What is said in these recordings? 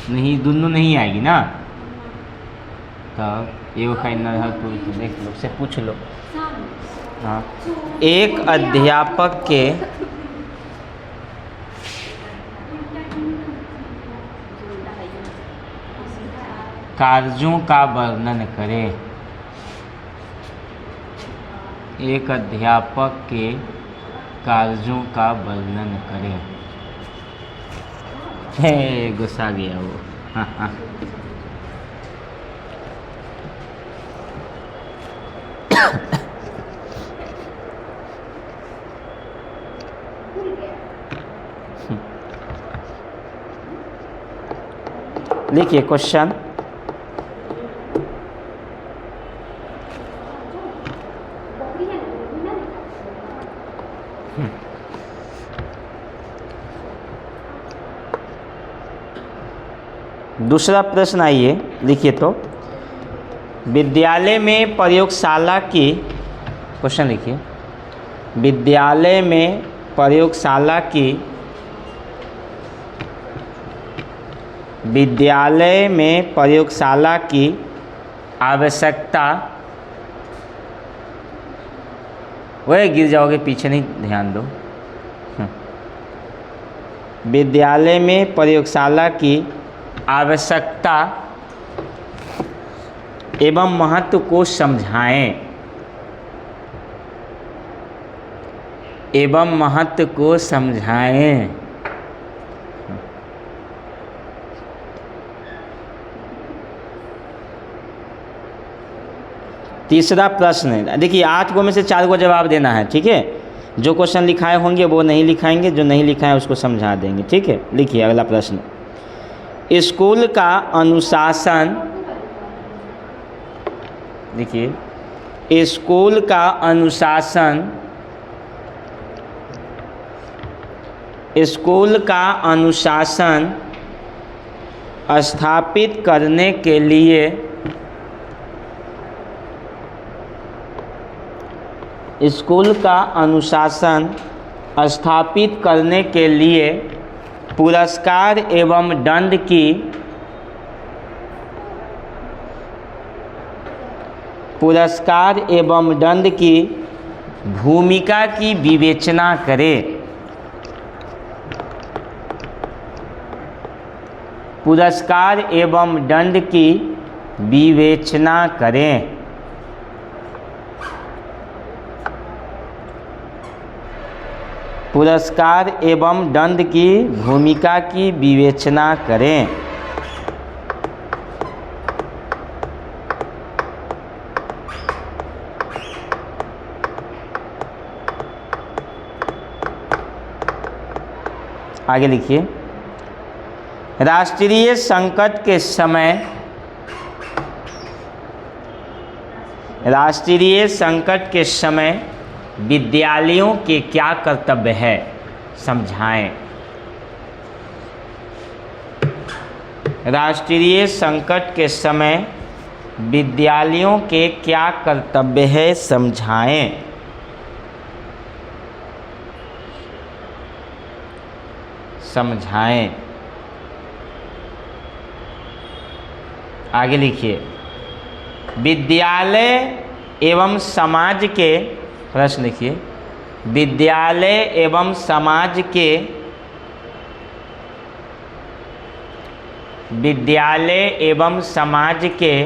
नहीं, दोनों नहीं आएगी ना। तब एगो फाइनल है तो देख लो, से पूछ लो। हाँ, एक अध्यापक के कार्यों का वर्णन करें। एक अध्यापक के कार्यों का वर्णन करें। हे, गुस्सा गया वो। हाँ हाँ। लिखिए क्वेश्चन। दूसरा प्रश्न आइए, लिखिए तो। विद्यालय में प्रयोगशाला की, क्वेश्चन लिखिए। विद्यालय में प्रयोगशाला की, विद्यालय में प्रयोगशाला की आवश्यकता, वह गिर जाओगे पीछे, नहीं ध्यान दो। विद्यालय में प्रयोगशाला की आवश्यकता एवं महत्व को समझाएं। एवं महत्व को समझाएं। तीसरा प्रश्न है, देखिए 8 को में से 4 को जवाब देना है, ठीक है। जो क्वेश्चन लिखाए होंगे वो नहीं लिखाएंगे, जो नहीं लिखाए उसको समझा देंगे, ठीक है। लिखिए अगला प्रश्न। स्कूल का अनुशासन, देखिए स्कूल का अनुशासन, स्कूल का अनुशासन स्थापित करने के लिए स्कूल का अनुशासन स्थापित करने के लिए पुरस्कार एवं दंड की भूमिका की विवेचना करें। पुरस्कार एवं दंड की विवेचना करें। पुरस्कार एवं दंड की भूमिका की विवेचना करें। आगे लिखिए। राष्ट्रीय संकट के समय, राष्ट्रीय संकट के समय विद्यालयों के क्या कर्तव्य है, समझाएं। राष्ट्रीय संकट के समय विद्यालयों के क्या कर्तव्य है, समझाएं। समझाएं। आगे लिखिए। विद्यालय एवं समाज के, प्रश्न लिखिए। विद्यालय एवं समाज के, विद्यालय एवं समाज के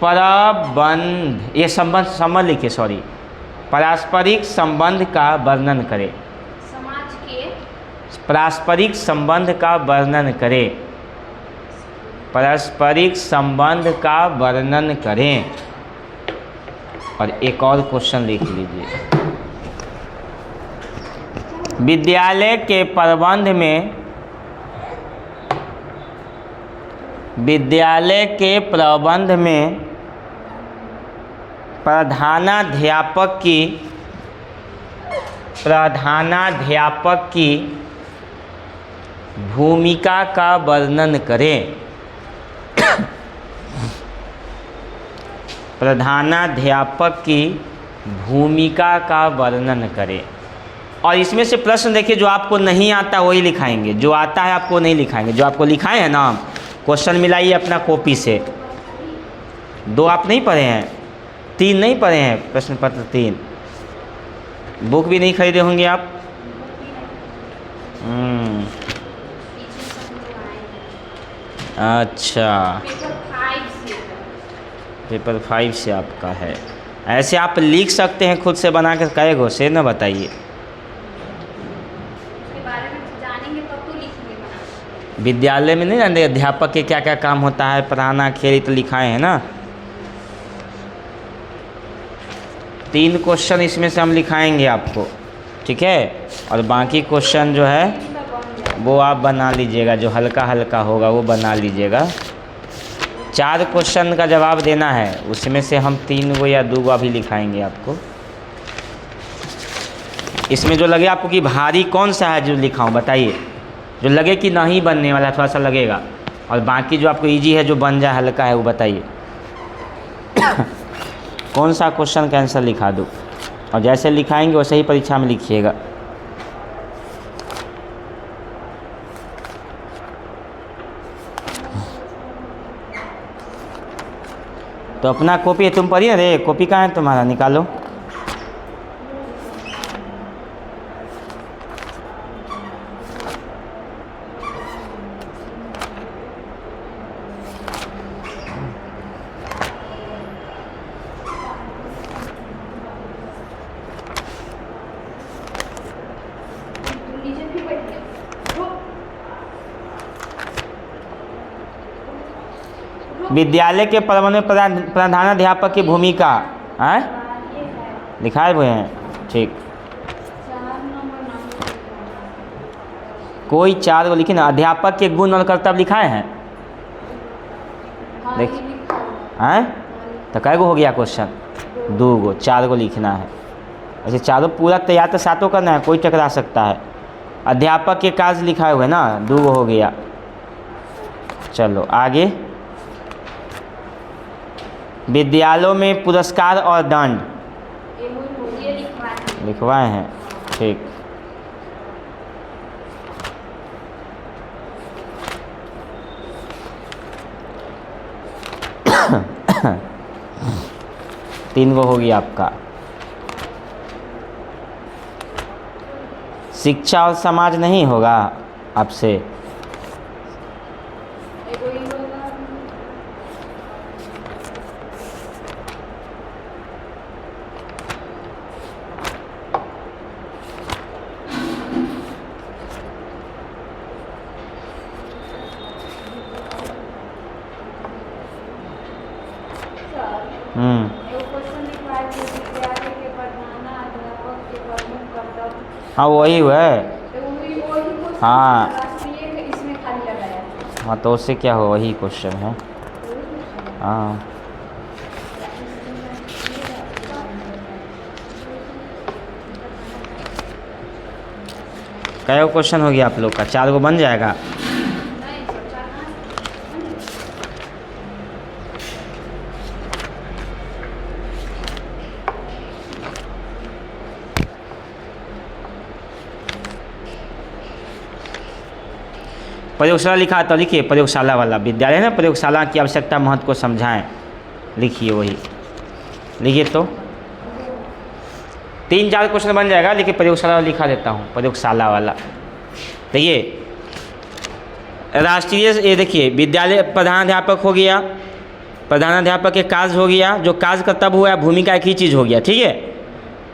प्रबंध, ये संबंध लिखिए, सॉरी, पारस्परिक संबंध का वर्णन करें। समाज के पारस्परिक संबंध का वर्णन करें। पारस्परिक संबंध का वर्णन करें। और एक और क्वेश्चन लिख लीजिए। विद्यालय के प्रबंध में, विद्यालय के प्रबंध में प्रधानाध्यापक की भूमिका का वर्णन करें। प्रधानाध्यापक की भूमिका का वर्णन करें। और इसमें से प्रश्न देखिए, जो आपको नहीं आता वही लिखाएंगे, जो आता है आपको नहीं लिखाएंगे। जो आपको लिखाए हैं ना, क्वेश्चन मिलाइए अपना कॉपी से। 2 आप नहीं पढ़े हैं, 3 नहीं पढ़े हैं, प्रश्न पत्र 3। बुक भी नहीं खरीदे होंगे आप। अच्छा, पेपर 5 से आपका है। ऐसे आप लिख सकते हैं खुद से बना कर, कई गो से न बताइए। विद्यालय में नहीं जानते अध्यापक के क्या क्या काम होता है, पढ़ाना, खेल, तो लिखाए हैं ना। 3 क्वेश्चन इसमें से हम लिखाएंगे आपको, ठीक है। और बाकी क्वेश्चन जो है वो आप बना लीजिएगा, जो हल्का हल्का होगा वो बना लीजिएगा। 4 क्वेश्चन का जवाब देना है, उसमें से हम 3 गो या 2 गो अभी लिखाएंगे आपको। इसमें जो लगे आपको कि भारी कौन सा है जो लिखाऊं, बताइए। जो लगे कि नहीं बनने वाला, थोड़ा सा लगेगा, और बाकी जो आपको इजी है, जो बन जाए, हल्का है, वो बताइए। कौन सा क्वेश्चन का आंसर लिखा दूँ, और जैसे लिखाएंगे वैसे ही परीक्षा में लिखिएगा। तो अपना कॉपी तुम पढ़िए, रे कॉपी कहाँ है तुम्हारा, निकालो। विद्यालय के प्रबंधन में प्रधानाध्यापक की भूमिका है, लिखाए हुए हैं, ठीक। कोई 4 को लिखे ना। अध्यापक के गुण और कर्तव्य लिखाए हैं, देख हैं। तो कै गो हो गया क्वेश्चन, 2 गो, 4 गो लिखना है। ऐसे चारों पूरा तैयार तो 7 करना है, कोई टकरा सकता है। अध्यापक के कार्य लिखाए हुए ना, 2 गो हो गया। चलो आगे। विद्यालयों में पुरस्कार और दंड लिखवाए हैं, ठीक। तीन गो होगी आपका। शिक्षा और समाज नहीं होगा आपसे। हाँ वही हुआ है। हाँ हाँ, तो उससे क्या हो, वही क्वेश्चन है। हाँ क्या क्वेश्चन हो गया आप लोग का, 4 गो बन जाएगा। प्रयोगशाला लिखा तो लिखिए, प्रयोगशाला वाला विद्यालय है ना, प्रयोगशाला की आवश्यकता महत्व को समझाएं, लिखिए वही लिखिए। तो 3-4 क्वेश्चन बन जाएगा, लेकिन प्रयोगशाला वाला लिखा देता हूँ, प्रयोगशाला वाला। तो ये राष्ट्रीय, ये देखिए, विद्यालय प्रधानाध्यापक हो गया, प्रधानाध्यापक के कार्य हो गया, जो कार्य कर्तव्य हुआ, भूमिका एक ही चीज़ हो गया, ठीक है।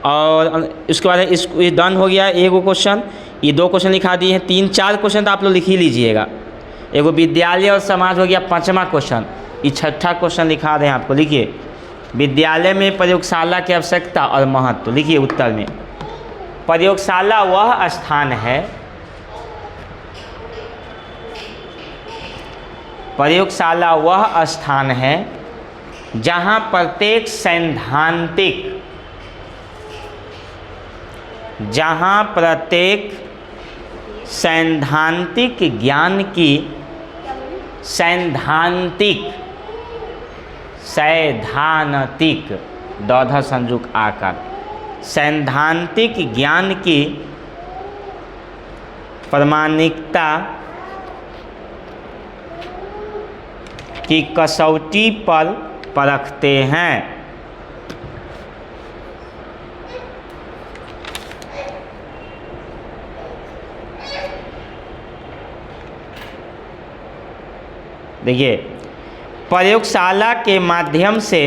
और उसके बाद इस दंड हो गया, 1 गो क्वेश्चन। ये 2 क्वेश्चन लिखा दिए हैं, 3-4 क्वेश्चन तो आप लोग लिख ही लीजिएगा। एगो विद्यालय और समाज हो गया, 5वां क्वेश्चन। ये 6ठा क्वेश्चन लिखा दें आपको, लिखिए। विद्यालय में प्रयोगशाला की आवश्यकता और महत्व, लिखिए उत्तर में। प्रयोगशाला वह स्थान है, प्रयोगशाला वह स्थान है जहाँ प्रत्येक सैद्धांतिक ज्ञान की सैद्धांतिक दौधा संजुक आकार, सैद्धांतिक ज्ञान की प्रामाणिकता की कसौटी पर परखते हैं। देखिए, प्रयोगशाला के माध्यम से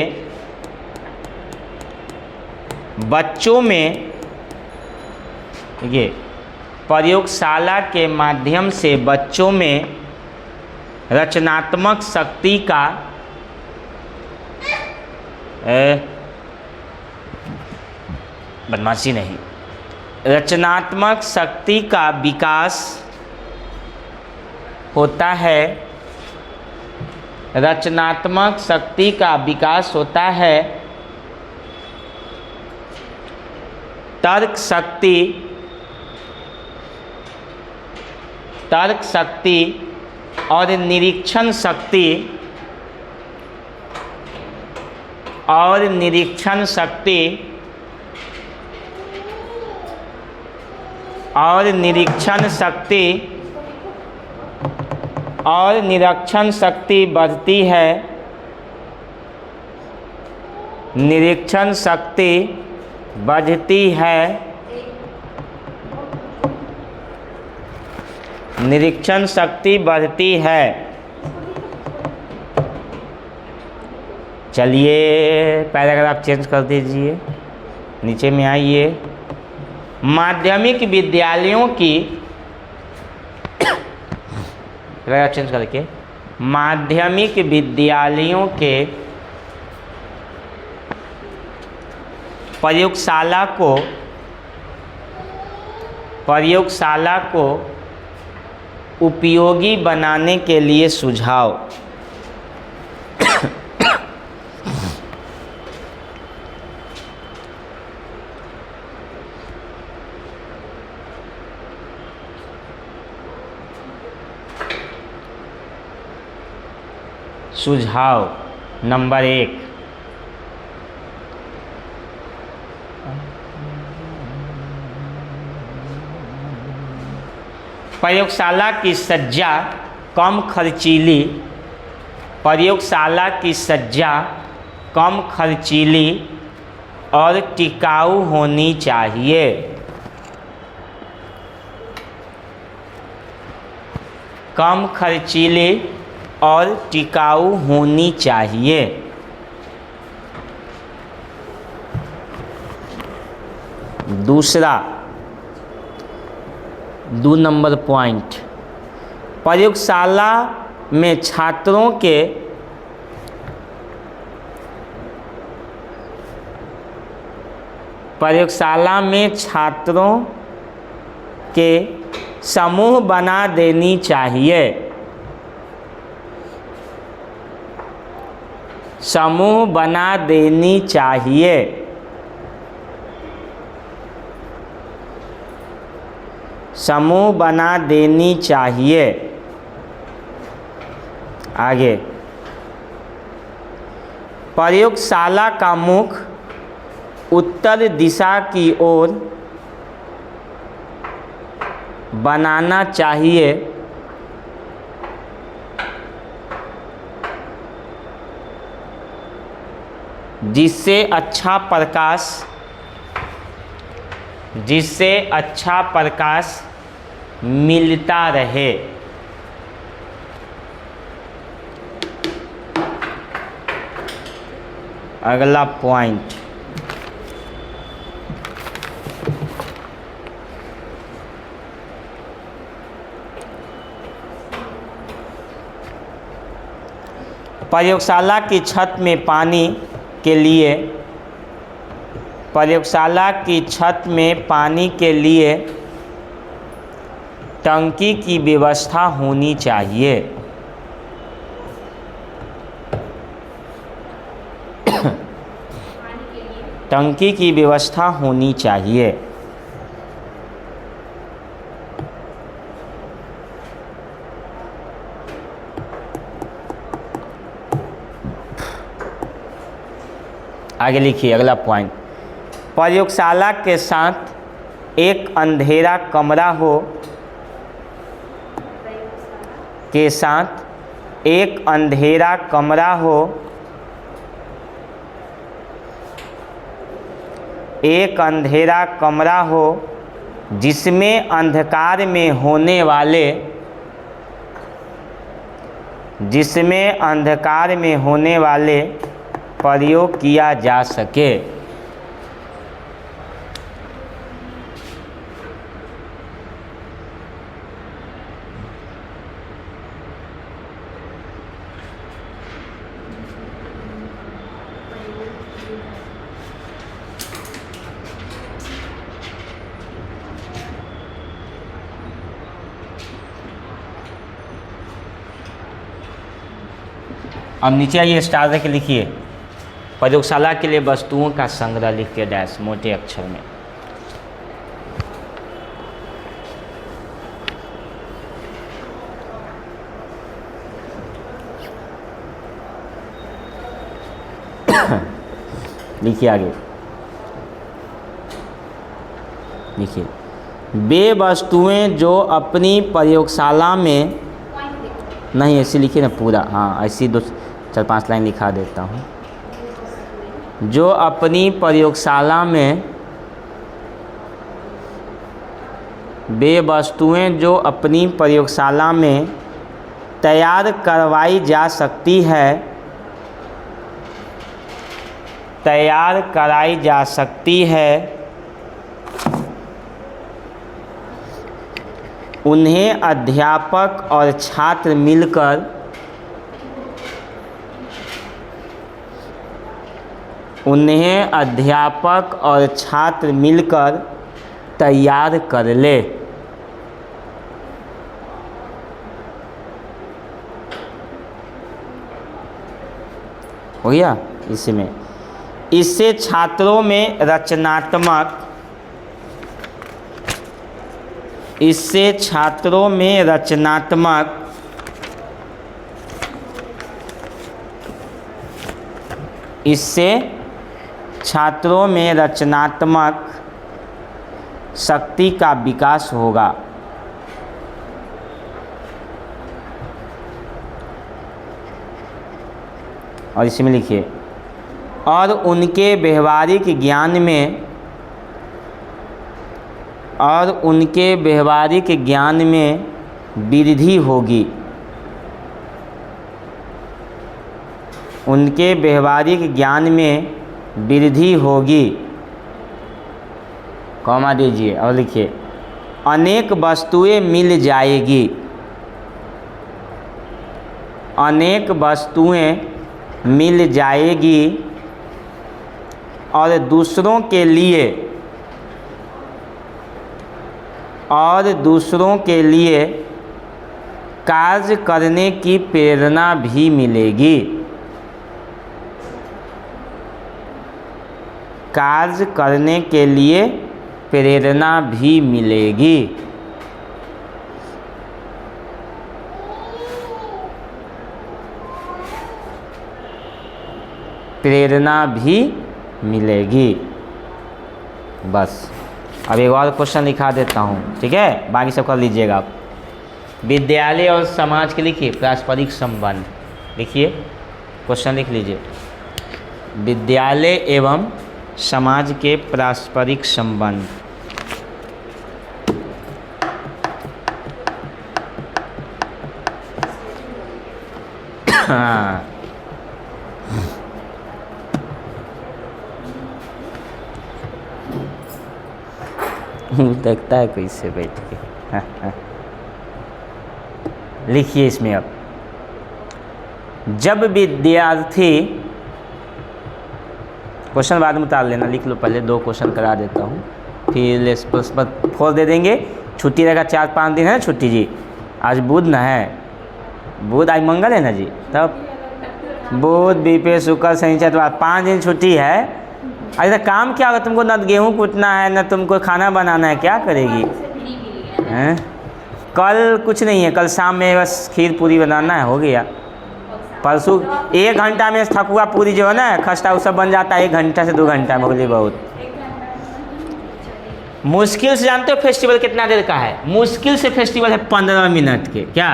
बच्चों में, देखिए, प्रयोगशाला के माध्यम से बच्चों में रचनात्मक शक्ति का बदमाशी नहीं, रचनात्मक शक्ति का विकास होता है। रचनात्मक शक्ति का विकास होता है। तर्क शक्ति और निरीक्षण शक्ति और निरीक्षण शक्ति और निरीक्षण शक्ति और निरीक्षण शक्ति बढ़ती है। निरीक्षण शक्ति बढ़ती है। निरीक्षण शक्ति बढ़ती है। चलिए पैराग्राफ चेंज कर दीजिए, नीचे में आइए। माध्यमिक विद्यालयों की, पैराग्राफ चेंज करके, माध्यमिक विद्यालयों के प्रयोगशाला को उपयोगी बनाने के लिए सुझाव। सुझाव नंबर 1, प्रयोगशाला की सज्जा कम खर्चीली। प्रयोगशाला की सज्जा कम खर्चीली और टिकाऊ होनी चाहिए। कम खर्चीली और टिकाऊ होनी चाहिए। दूसरा, 2 नंबर पॉइंट, प्रयोगशाला में छात्रों के समूह बना देनी चाहिए। समूह बना देनी चाहिए। समूह बना देनी चाहिए। आगे, प्रयोगशाला का मुख उत्तर दिशा की ओर बनाना चाहिए। जिससे अच्छा प्रकाश मिलता रहे। अगला पॉइंट, प्रयोगशाला की छत में पानी के लिए टंकी की व्यवस्था होनी चाहिए। टंकी की व्यवस्था होनी चाहिए। आगे लिखिए अगला पॉइंट, प्रयोगशाला के साथ एक अंधेरा कमरा हो के साथ एक अंधेरा कमरा हो, एक अंधेरा कमरा हो जिसमें अंधकार में होने वाले, जिसमें अंधकार में होने वाले प्रयोग किया जा सके। अब नीचे आइए, स्टार रख के लिखिए प्रयोगशाला के लिए वस्तुओं का संग्रह, लिख के डैश मोटे अक्षर में। लिखिए आगे, लिखिए वे वस्तुएं जो अपनी प्रयोगशाला में, नहीं ऐसे लिखिए ना पूरा, हाँ ऐसी 2-4-5 लाइन लिखा देता हूँ। जो अपनी प्रयोगशाला में, वे वस्तुएं जो अपनी प्रयोगशाला में तैयार करवाई जा सकती है, तैयार कराई जा सकती है, उन्हें अध्यापक और छात्र मिलकर, उन्हें अध्यापक और छात्र मिलकर तैयार कर ले। हो गया इसमें। इससे छात्रों में रचनात्मक, इससे छात्रों में रचनात्मक, इससे छात्रों में रचनात्मक शक्ति का विकास होगा। और इसमें लिखिए और उनके व्यवहारिक ज्ञान में, और उनके व्यवहारिक ज्ञान में वृद्धि होगी, उनके व्यवहारिक ज्ञान में वृद्धि होगी, कॉमा दीजिए और लिखिए अनेक वस्तुएं मिल जाएगी, अनेक वस्तुएं मिल जाएगी और दूसरों के लिए, और दूसरों के लिए कार्य करने की प्रेरणा भी मिलेगी, कार्य करने के लिए प्रेरणा भी मिलेगी। प्रेरणा भी मिलेगी। बस अब एक और क्वेश्चन लिखा देता हूँ, ठीक है, बाकी सब कर लीजिएगा आप। विद्यालय और समाज के लिखिए पारस्परिक संबंध, लिखिए क्वेश्चन लिख लीजिए। विद्यालय एवं समाज के पारस्परिक संबंध। हाँ देखता है कोई से बैठ के। लिखिए इसमें अब, जब विद्यार्थी, क्वेश्चन बाद में उतार लेना, लिख लो पहले, 2 क्वेश्चन करा देता हूँ, फिर पर 4 दे देंगे। छुट्टी रहेगा 4-5 दिन है छुट्टी जी, आज बुध ना है, बुध आज मंगल है ना जी, तब बुध बृहस्पति शुक्र शनिचर 5 दिन छुट्टी है। ऐसा काम क्या होगा, तुमको न गेहूँ कूटना है न तुमको खाना बनाना है, क्या करेगी हैं? कल कुछ नहीं है, कल शाम में बस खीर पूरी बनाना है, हो गया। परसों 1 घंटा में ठकुआ पूरी जो है ना खस्ता वो सब बन जाता है, 1 घंटा से 2 घंटा में, बोलिए बहुत मुश्किल से। जानते हो फेस्टिवल कितना देर का है? मुश्किल से फेस्टिवल है 15 मिनट के, क्या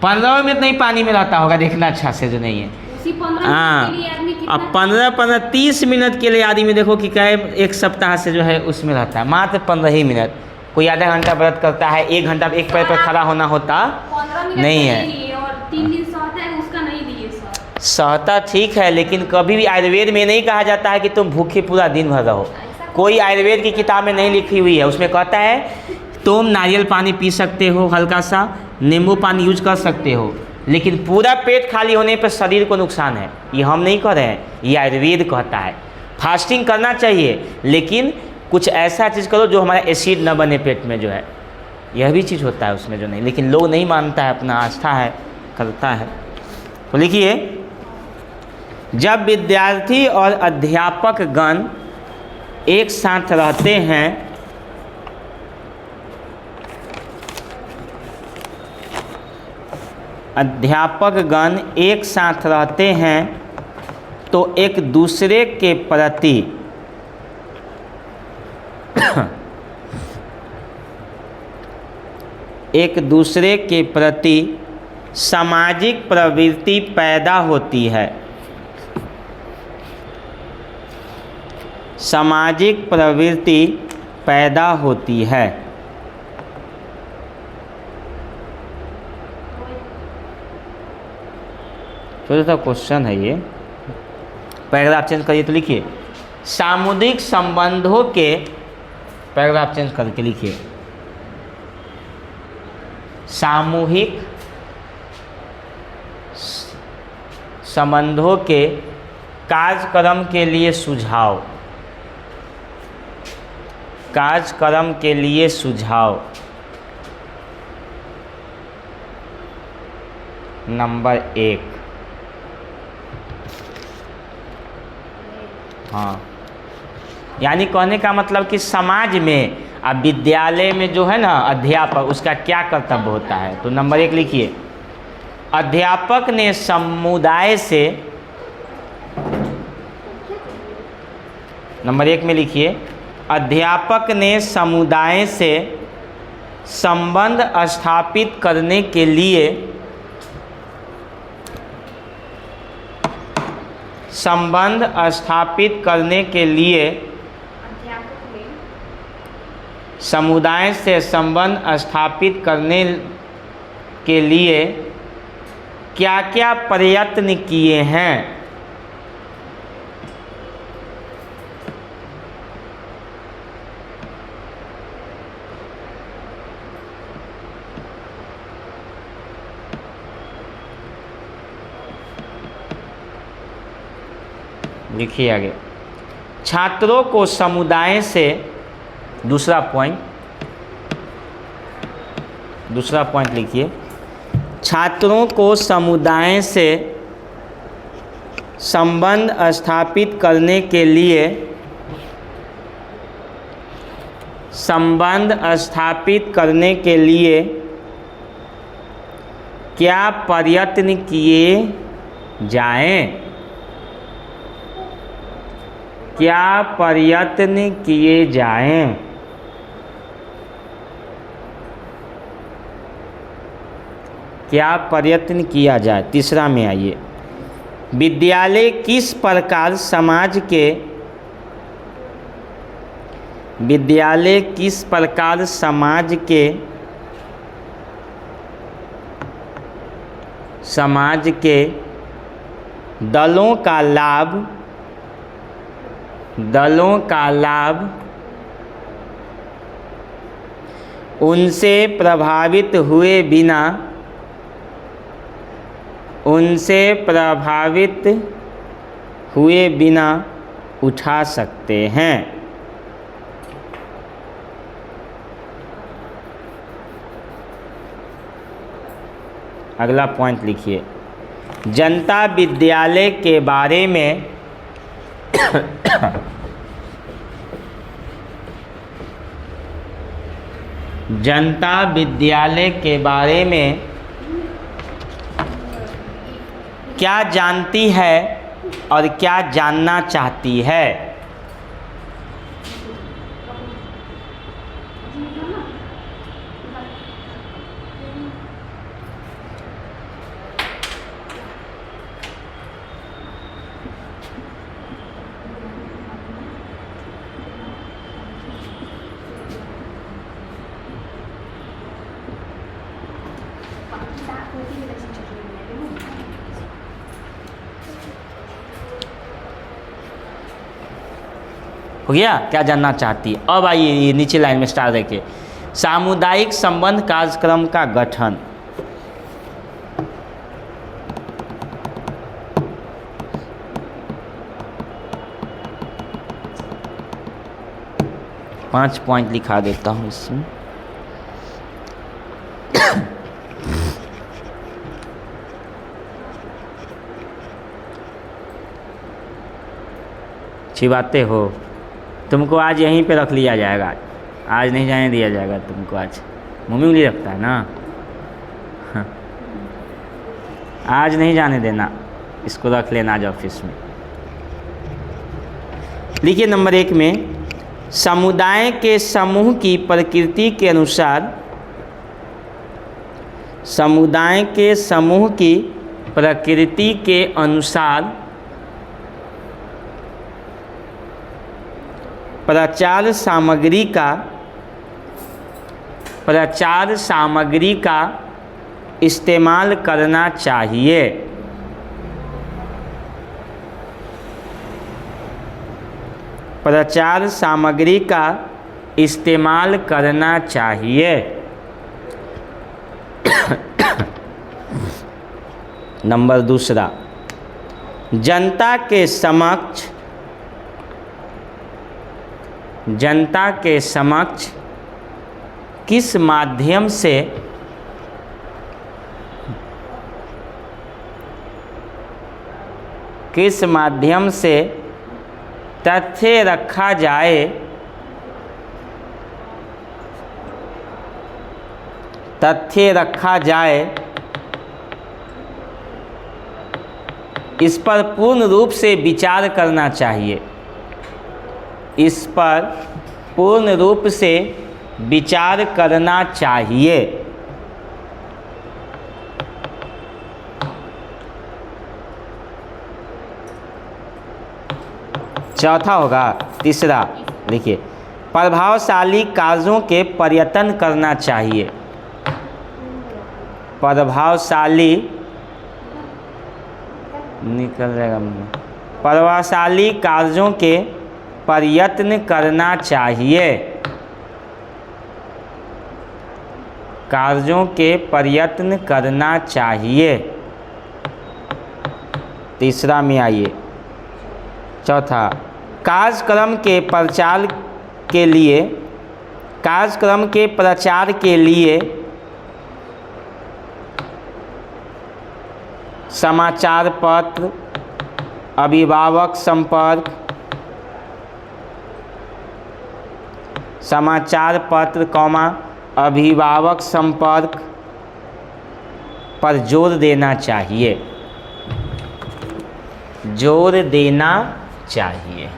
15 मिनट नहीं पानी में रहता होगा, देखना अच्छा से जो नहीं है। उसी 15 हाँ, मिनट के लिए आदमी कितना अब 15 30 मिनट के लिए आदमी देखो कि क्या एक सप्ताह से जो है उसमें रहता है, मात्र 15 ही मिनट। कोई आधा घंटा व्रत करता है, 1 घंटा एक पैर पर खड़ा होना होता 15 मिनट नहीं का है। लिए और 3 दिन सहता है, उसका नहीं लिए सर। सहता ठीक है, लेकिन कभी भी आयुर्वेद में नहीं कहा जाता है कि तुम भूखे पूरा दिन भर रहो। कोई आयुर्वेद की किताब में नहीं लिखी हुई है, उसमें कहता है तुम नारियल पानी पी सकते हो, हल्का सा नींबू पानी यूज कर सकते हो, लेकिन पूरा पेट खाली होने पर शरीर को नुकसान है। ये हम नहीं कह रहे हैं, ये आयुर्वेद कहता है। फास्टिंग करना चाहिए, लेकिन कुछ ऐसा चीज़ करो जो हमारा एसिड न बने पेट में, जो है यह भी चीज़ होता है उसमें जो नहीं, लेकिन लोग नहीं मानता है, अपना आस्था है, करता है। तो लिखिए, जब विद्यार्थी और अध्यापक गण एक साथ रहते हैं एक साथ रहते हैं तो एक दूसरे के प्रति सामाजिक प्रवृत्ति पैदा होती है। सामाजिक प्रवृत्ति पैदा होती है। छोटा सा क्वेश्चन है ये, पैराग्राफ चेंज करिए तो लिखिए, सामुदायिक संबंधों के, पैराग्राफ चेंज करके लिखिए, सामूहिक संबंधों के कार्यक्रम के लिए सुझाव, कार्यक्रम के लिए सुझाव। नंबर 1, हाँ, यानी कहने का मतलब कि समाज में, अब विद्यालय में जो है ना अध्यापक, उसका क्या कर्तव्य होता है। तो नंबर 1 लिखिए, अध्यापक ने समुदाय से, नंबर 1 में लिखिए, अध्यापक ने समुदाय से संबंध स्थापित करने के लिए समुदाय से संबंध स्थापित करने के लिए क्या क्या प्रयत्न किए हैं। लिखिए आगे, छात्रों को समुदाय से, दूसरा पॉइंट लिखिए, छात्रों को समुदाय से संबंध स्थापित करने के लिए क्या प्रयत्न किए जाएं। क्या प्रयत्न किए जाएं। क्या प्रयत्न किया जाए। तीसरा में आइए, विद्यालय किस प्रकार समाज के दलों का लाभ उनसे प्रभावित हुए बिना उठा सकते हैं। अगला पॉइंट लिखिए, जनता विद्यालय के बारे में क्या जानती है और क्या जानना चाहती है। हो गया? क्या जानना चाहती है? अब आइए ये नीचे लाइन में स्टार रखिए। सामुदायिक संबंध कार्यक्रम का गठन। पाँच पॉइंट लिखा देता हूँ इसमें। अच्छी बातें हो, तुमको आज यहीं पे रख लिया जाएगा, आज नहीं जाने दिया जाएगा तुमको। आज मुँह में उंगली रखता है ना, हाँ। आज नहीं जाने देना, इसको रख लेना आज ऑफिस में। लिखिए नंबर 1 में, समुदाय के समूह की प्रकृति के अनुसार, समुदाय के समूह की प्रकृति के अनुसार प्रचार सामग्री का इस्तेमाल करना चाहिए। प्रचार सामग्री का इस्तेमाल करना चाहिए। नंबर 2, जनता के समक्ष किस माध्यम से तथ्य रखा जाए, इस पर पूर्ण रूप से विचार करना चाहिए। इस पर पूर्ण रूप से विचार करना चाहिए। चौथा होगा, 3, देखिए, प्रभावशाली कार्यों के पर्यटन करना चाहिए। प्रभावशाली निकल जाएगा, प्रभावशाली कार्यों के प्रयत्न करना चाहिए। कार्यों के प्रयत्न करना चाहिए। 3 में आइए, चौथा, कार्यक्रम के प्रचार के लिए समाचार पत्र, अभिभावक संपर्क, समाचार पत्र, अभिभावक संपर्क पर जोर देना चाहिए। जोर देना चाहिए।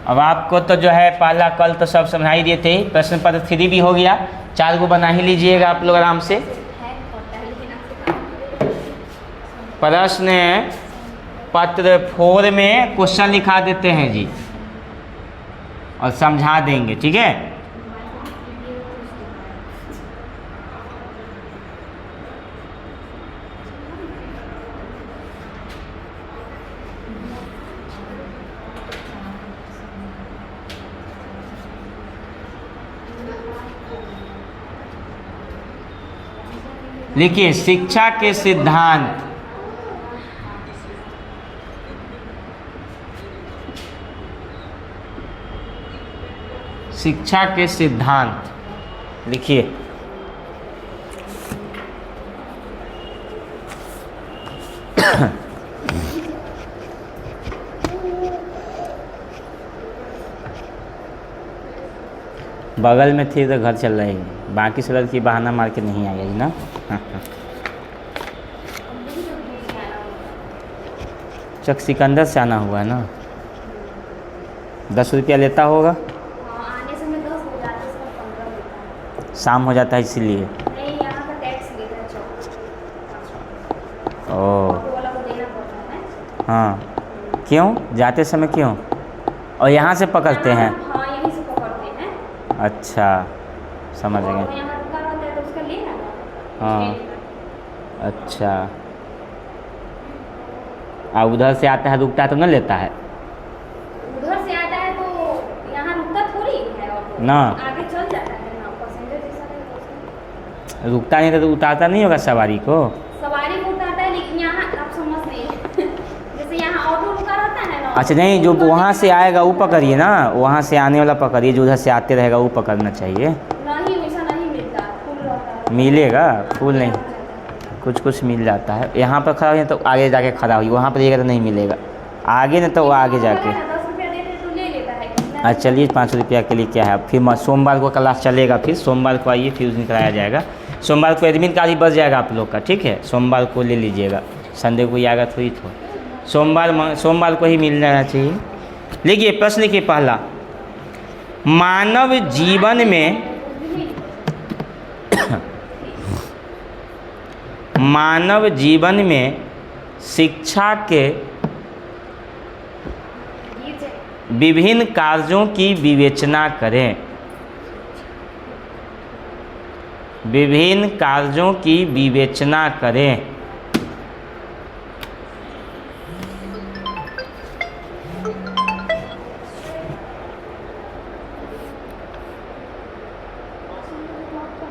अब आपको तो जो है पहला कल तो सब समझा ही दिए थे, प्रश्न पत्र 3 भी हो गया, 4 को बना ही लीजिएगा आप लोग आराम से। प्रश्न पत्र 4 में क्वेश्चन लिखा देते हैं जी और समझा देंगे, ठीक है। लिखिए, शिक्षा के सिद्धांत। शिक्षा के सिद्धांत लिखिए। बगल में थी तो घर चल रही है, बाकी से लड़की बहाना मार के नहीं आएगी ना। चक सिकंदर से आना हुआ है ना, 10 रुपया लेता होगा। आने समय 10 हो जाता है, 15 लेता है। शाम हो जाता है इसीलिए। नहीं, यहाँ का टैक्स लेता है 4। ओह, वाला को देना पड़ता है। हाँ, क्यों जाते समय क्यों? और यहाँ से पकड़ते हैं। हाँ, यहीं अच्छा, समझ और गए। वो यहाँ रुका रहता है तो उसका लेगा ना। हाँ। अच्छा, और उधर से आता है रुकता है तो न लेता है उधर से आता है तो यहाँ रुकता थोड़ी है ऑटो, ना। आगे चल जाता है ना, पैसेंजर जैसा रहेगा उसमें। रुकता नहीं था तो उतारता नहीं होगा सवारी को। सवारी को उतारता है, लेकिन यहाँ आप समझ नहीं जैसे यहाँ ऑटो रुका रहता है ना। अच्छा नहीं, जो वहाँ से आएगा वो पकड़िए ना, वहाँ से आने वाला पकड़िए, जो उधर से आते रहेगा वो पकड़ना चाहिए। नहीं, वैसा नहीं मिलता, फुल रहता है। मिलेगा, फुल नहीं, कुछ कुछ मिल जाता है। यहाँ पर खड़ा हुई तो आगे जाके खड़ा हुई, वहाँ पर जाएगा तो नहीं मिलेगा, आगे न तो वो आगे जाके। 10 रुपया देते तो ले लेता है। अच्छा चलिए, 5 रुपया के लिए क्या है। फिर सोमवार को क्लास चलेगा, फिर सोमवार को आइए, फिर उस दिन कराया जाएगा। सोमवार को एडमिट कार्ड भी बच जाएगा आप लोग का, ठीक है। सोमवार को ले लीजिएगा, संडे को ही आएगा थोड़ी तो। सोमवार को ही मिल जाना चाहिए। लिखिए प्रश्न, लिखिए पहला, मानव जीवन में मानव जीवन में शिक्षा के विभिन्न कार्यों की विवेचना करें। विभिन्न कार्यों की विवेचना करें।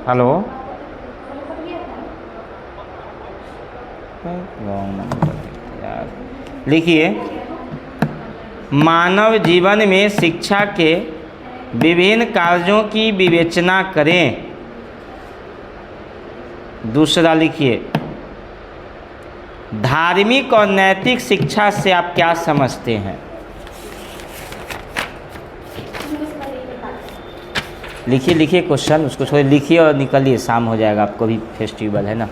हेलो, लिखिए, मानव जीवन में शिक्षा के विभिन्न कार्यों की विवेचना करें। दूसरा लिखिए, धार्मिक और नैतिक शिक्षा से आप क्या समझते हैं। लिखिए लिखिए क्वेश्चन, उसको छोड़िए, लिखिए और निकलिए, शाम हो जाएगा, आपको भी फेस्टिवल है ना।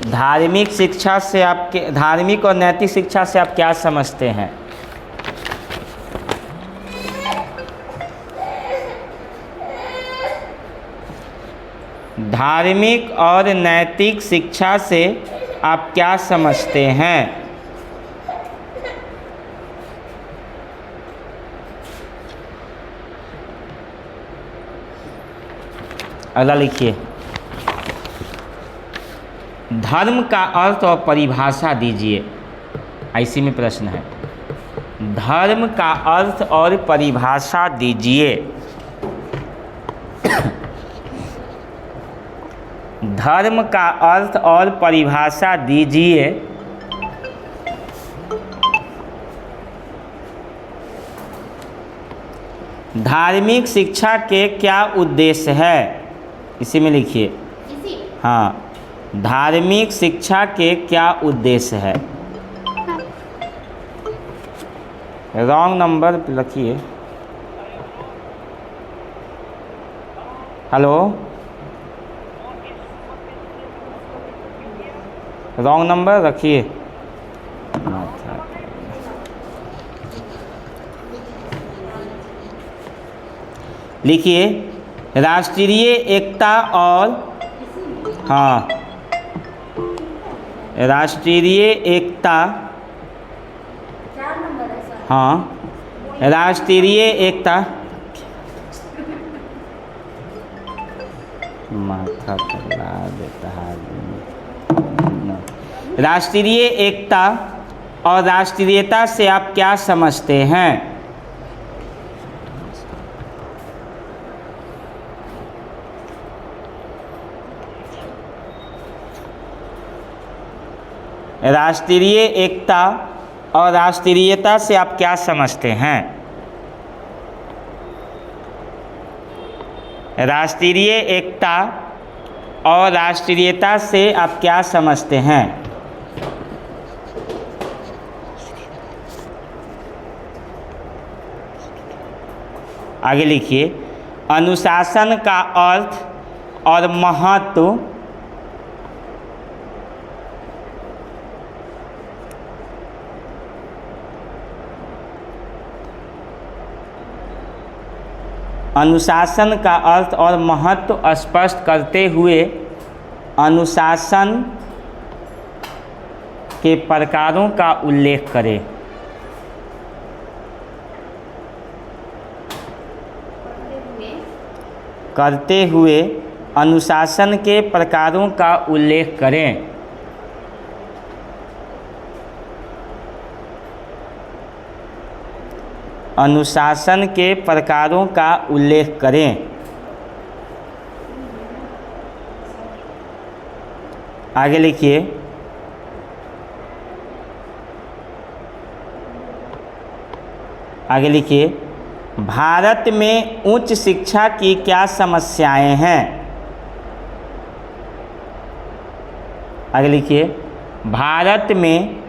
धार्मिक शिक्षा से आपके, धार्मिक और नैतिक शिक्षा से आप क्या समझते हैं। धार्मिक और नैतिक शिक्षा से आप क्या समझते हैं। अगला लिखिए, धर्म का अर्थ और परिभाषा दीजिए। ऐसी में प्रश्न है, धर्म का अर्थ और परिभाषा दीजिए। धर्म का अर्थ और परिभाषा दीजिए। धार्मिक शिक्षा के क्या उद्देश्य है, इसी में लिखिए। हाँ, धार्मिक शिक्षा के क्या उद्देश्य है। रॉन्ग नंबर लिखिए। हेलो, रॉन्ग नंबर रखिए। लिखिए, राष्ट्रीय एकता और, हाँ, राष्ट्रीय एकता, हाँ, राष्ट्रीय एकता, माथा पगला देता है। राष्ट्रीय एकता और राष्ट्रीयता से आप क्या समझते हैं। राष्ट्रीय एकता और राष्ट्रीयता से आप क्या समझते हैं। राष्ट्रीय एकता और राष्ट्रीयता से आप क्या समझते हैं। आगे लिखिए, अनुशासन का अर्थ और महत्व, अनुशासन का अर्थ और महत्व स्पष्ट करते हुए अनुशासन के प्रकारों का उल्लेख करें। करते हुए अनुशासन के प्रकारों का उल्लेख करें। अनुशासन के प्रकारों का उल्लेख करें। आगे लिखिए। आगे लिखिए, भारत में उच्च शिक्षा की क्या समस्याएं हैं। आगे लिखिए, भारत में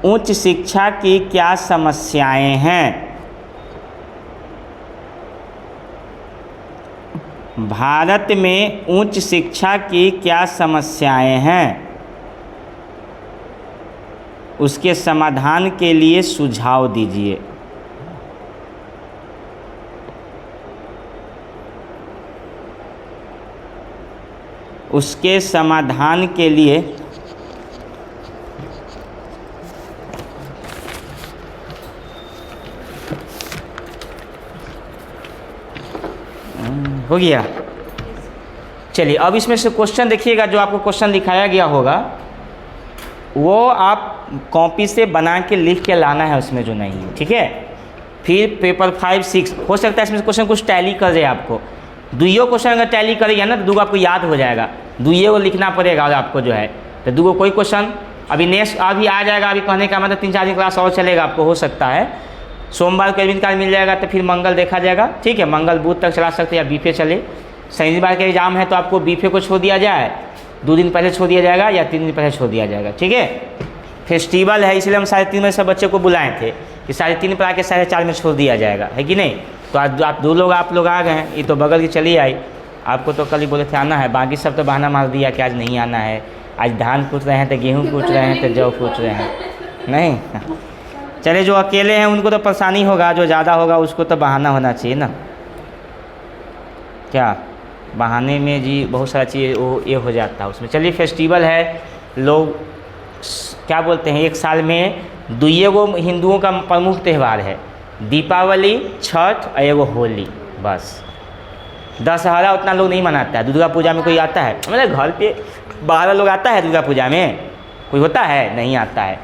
उच्च शिक्षा की क्या समस्याएं हैं। भारत में उच्च शिक्षा की क्या समस्याएं हैं, उसके समाधान के लिए सुझाव दीजिए। उसके समाधान के लिए हो गया। चलिए अब इसमें से क्वेश्चन देखिएगा, जो आपको क्वेश्चन दिखाया गया होगा वो आप कॉपी से बना के लिख के लाना है, उसमें जो नहीं है, ठीक है। फिर पेपर 5, 6 हो सकता है इसमें से क्वेश्चन कुछ टैली कर दे आपको। दुइयो क्वेश्चन अगर टैली करेगा ना तो दूगो आपको याद हो जाएगा, दुइयो को लिखना पड़ेगा और आपको जो है तो दूगो कोई क्वेश्चन अभी नेक्स्ट अभी आ जाएगा। अभी कहने का मतलब 3-4 दिन क्लास और चलेगा, आपको हो सकता है सोमवार को एडमिट कार्ड मिल जाएगा तो फिर मंगल देखा जाएगा, ठीक है। मंगल बुध तक चला सकते हैं या बीफे चले। शनिवार का एग्जाम है तो आपको बीफे को छोड़ दिया जाए, 2 दिन पहले छोड़ दिया जाएगा या 3 दिन पहले छोड़ दिया जाएगा, ठीक है। फेस्टिवल है इसलिए हम 3:30 बजे सब बच्चे को बुलाए थे कि 3:30 पर आके 4:30 में छोड़ दिया जाएगा, है कि नहीं। तो आज आप 2 लोग आप लोग आ गए हैं, ये तो बगल की चली आई। आपको तो कल ही बोले थे आना है, बाकी सब तो बहाना मार दिया कि आज नहीं आना है। आज धान कूट रहे हैं तो गेहूँ कूट रहे हैं तो जौ कूट रहे हैं, नहीं। चले जो अकेले हैं उनको तो परेशानी होगा, जो ज़्यादा होगा उसको तो बहाना होना चाहिए ना। क्या बहाने में जी बहुत सारा चीज़ वो ये हो जाता है उसमें। चलिए फेस्टिवल है, लोग क्या बोलते हैं, एक साल में 2 हिंदुओं का प्रमुख त्यौहार है, दीपावली, छठ और एगो होली, बस। दशहरा उतना लोग नहीं मनाता है। दुर्गा पूजा में कोई आता है, मतलब घर पे बाहर लोग आता है दुर्गा पूजा में, कोई होता है नहीं आता है।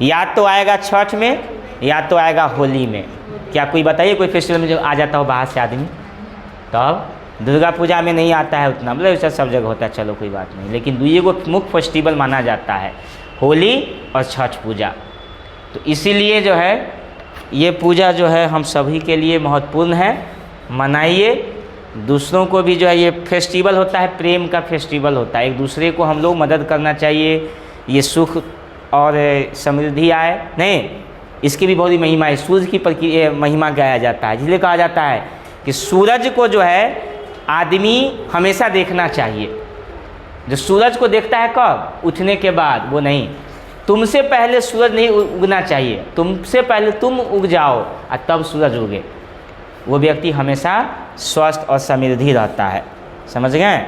या तो आएगा छठ में या तो आएगा होली में। क्या कोई बताइए कोई फेस्टिवल में जो आ जाता हो बाहर से आदमी, तब दुर्गा पूजा में नहीं आता है उतना, मतलब ऐसा सब जगह होता है, चलो कोई बात नहीं। लेकिन 2 मुख्य फेस्टिवल माना जाता है, होली और छठ पूजा। तो इसीलिए जो है ये पूजा जो है हम सभी के लिए महत्वपूर्ण है, मनाइए। दूसरों को भी जो है ये फेस्टिवल होता है, प्रेम का फेस्टिवल होता है, एक दूसरे को हम लोग मदद करना चाहिए, ये सुख और समृद्धि आए, नहीं। इसकी भी बहुत ही महिमा है, सूरज की महिमा गाया जाता है, इसलिए कहा जाता है कि सूरज को जो है आदमी हमेशा देखना चाहिए। जो सूरज को देखता है कब, उठने के बाद, वो नहीं। तुमसे पहले सूरज नहीं उगना चाहिए, तुमसे पहले तुम उग जाओ और तब सूरज उगे। वो व्यक्ति हमेशा स्वस्थ और समृद्धि रहता है, समझ गए।